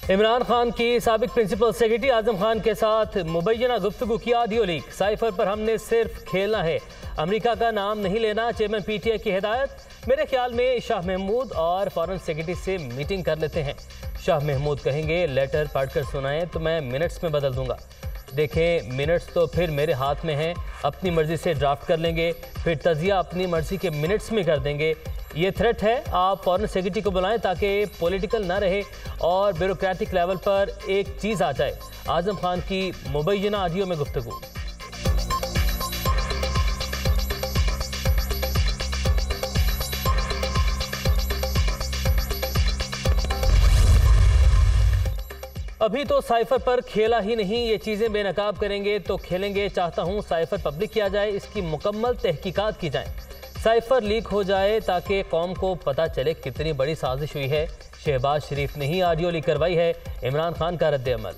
इमरान खान की साबिक principal secretary Azam Khan के साथ मुबैना गुफ्तगू की ऑडियो लीक। साइफर पर हमने सिर्फ खेलना है, अमेरिका का नाम नहीं लेना, चेयरमैन पीटीआई की हिदायत। मेरे ख्याल में शाह महमूद और फॉरेन सेक्रेटरी से मीटिंग कर लेते हैं। शाह महमूद कहेंगे लेटर पढ़कर सुनाएं तो मैं मिनट्स में बदल दूंगा। देखें, मिनट्स तो फिर मेरे हाथ में हैं, अपनी मर्जी से ड्राफ्ट कर लेंगे, फिर तजिया अपनी मर्जी के मिनट्स में कर देंगे। ये थ्रेट है, आप फॉरेन सेक्रेटरी को बुलाएं ताकि पॉलिटिकल ना रहे और ब्यूरोक्रेटिक लेवल पर एक चीज़ आ जाए। आजम खान की मुबैना ऑडियो में गुफ्तगू। अभी तो साइफर पर खेला ही नहीं, ये चीज़ें बेनकाब करेंगे तो खेलेंगे। चाहता हूँ साइफर पब्लिक किया जाए, इसकी मुकम्मल तहकीकात की जाए, साइफर लीक हो जाए ताकि कौम को पता चले कितनी बड़ी साजिश हुई है। शहबाज शरीफ ने ही ऑडियो लीक करवाई है, इमरान खान का रद्द अमल।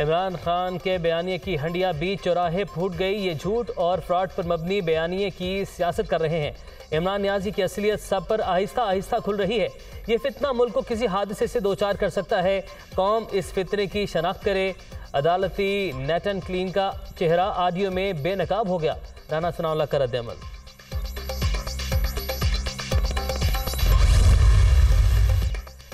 इमरान खान के बयानिए की हंडिया बीच चौराहे फूट गई। ये झूठ और फ्रॉड पर मबनी बयानिए की सियासत कर रहे हैं। इमरान नियाजी की असलियत सब पर आहिस्ता आहिस्ता खुल रही है। ये फितना मुल्क को किसी हादसे से दो चार कर सकता है। कौम इस फितने की शनाख्त करे। अदालती नेट एंड क्लीन का चेहरा ऑडियो में बेनकाब हो गया। राना सनाउल्लाह का रद्द अमल।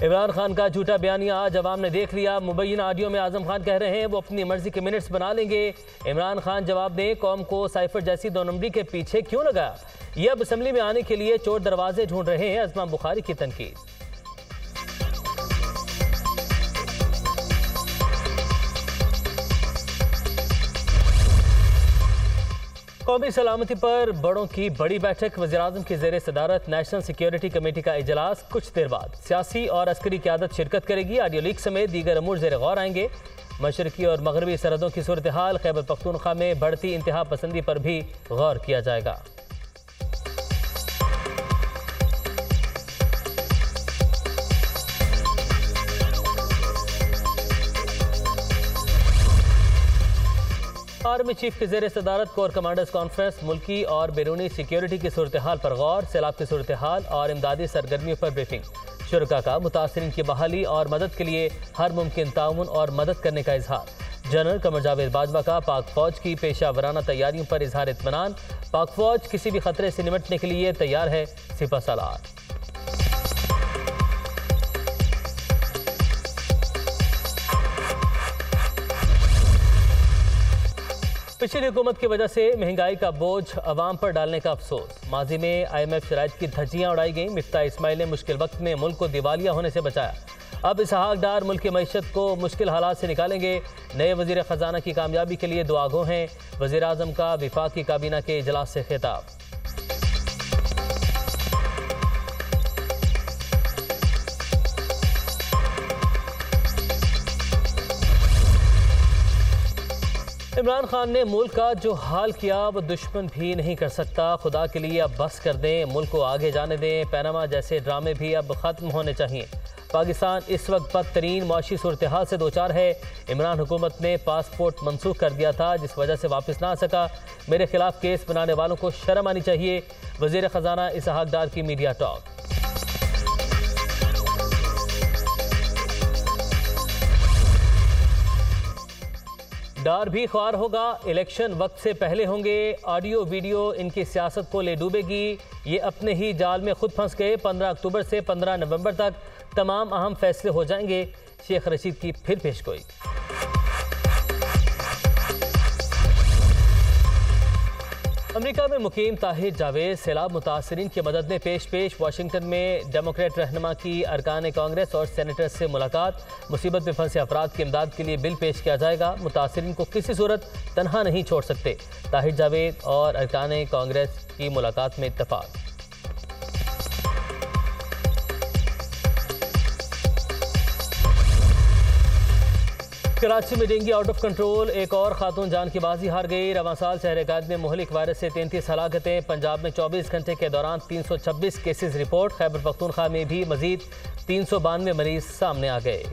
इमरान खान का झूठा बयानिया आज अवाम ने देख लिया। मुबैना ऑडियो में आजम खान कह रहे हैं वो अपनी मर्जी के मिनट्स बना लेंगे। इमरान खान जवाब दें, कौम को साइफर जैसी दो नंबरी के पीछे क्यों लगाया? ये अब असम्बली में आने के लिए चोर दरवाजे ढूंढ रहे हैं। अजमा बुखारी की तनकीद। कौमी सलामती पर बड़ों की बड़ी बैठक। वज़ीर-ए-आज़म की ज़ेर सदारत नेशनल सिक्योरिटी कमेटी का इजलास कुछ देर बाद। सियासी और अस्करी क़यादत शिरकत करेगी। ऑडियो लीक समेत दीगर अमूर ज़ेर गौर आएंगे। मशरकी और मगरबी सरहदों की सूरत हाल, खैबर पख्तूनख्वा में बढ़ती इंतहा पसंदी पर भी गौर किया जाएगा। आर्मी चीफ के ज़ेर सदारत कोर कमांडर्स कॉन्फ्रेंस। मुल्की और बैरूनी सिक्योरिटी की सूरत हाल पर गौर, सैलाब की सूरत हाल और इमदादी सरगर्मियों पर ब्रीफिंग। शुरका का मुतासरीन की बहाली और मदद के लिए हर मुमकिन ताउन और मदद करने का इजहार। जनरल कमर जावेद बाजवा का पाक फौज की पेशा वराना तैयारियों पर इजहार इत्मीनान। पाक फौज किसी भी खतरे से निपटने के लिए तैयार है, सिपह सालार। पिछली हुकूमत की वजह से महंगाई का बोझ अवाम पर डालने का अफसोस। माजी में IMF शराइत की धज्जियां उड़ाई गईं। मिफ्ता इस्माइल ने मुश्किल वक्त में मुल्क को दिवालिया होने से बचाया। अब इसहाक डार मुल्क की मईशत को मुश्किल हालात से निकालेंगे। नए वजीर ख़जाना की कामयाबी के लिए दुआ गो हैं। वज़ीर आज़म का विफाकी काबीना के इजलास से खिताब। इमरान खान ने मुल्क का जो हाल किया वो दुश्मन भी नहीं कर सकता। खुदा के लिए अब बस कर दें, मुल्क को आगे जाने दें। पैनामा जैसे ड्रामे भी अब ख़त्म होने चाहिए। पाकिस्तान इस वक्त बदतरीन मुआशी सूरत हाल से दो चार है। इमरान हुकूमत ने पासपोर्ट मनसूख कर दिया था जिस वजह से वापस ना आ सका। मेरे खिलाफ केस बनाने वालों को शर्म आनी चाहिए। वज़ीर ख़जाना इसहाक डार की मीडिया टॉक। डार भी ख्वार होगा, इलेक्शन वक्त से पहले होंगे। ऑडियो वीडियो इनकी सियासत को ले डूबेगी। ये अपने ही जाल में खुद फंस गए। 15 अक्टूबर से 15 नवंबर तक तमाम अहम फैसले हो जाएंगे। शेख रशीद की फिर पेशगोई। अमेरिका में मुकीम ताहिर जावेद सैलाब मुतासरीन की मदद में पेश वाशिंगटन में डेमोक्रेट रहनुमा की अरकान कांग्रेस और सेनेटर्स से मुलाकात। मुसीबत में फंसे अफराद की इमदाद के लिए बिल पेश किया जाएगा। मुतासरीन को किसी सूरत तनहा नहीं छोड़ सकते। ताहिर जावेद और अरकान कांग्रेस की मुलाकात में इत्तफाक। कराची में डेंगू आउट ऑफ कंट्रोल, एक और खातून जान की बाजी हार गई। रवां साल शहर कायद में मुहलिक वायरस से 33 हलाकतें। पंजाब में 24 घंटे के दौरान 326 केसेस रिपोर्ट। खैबर पख्तूनख्वा में भी मजीद 392 मरीज सामने आ गए।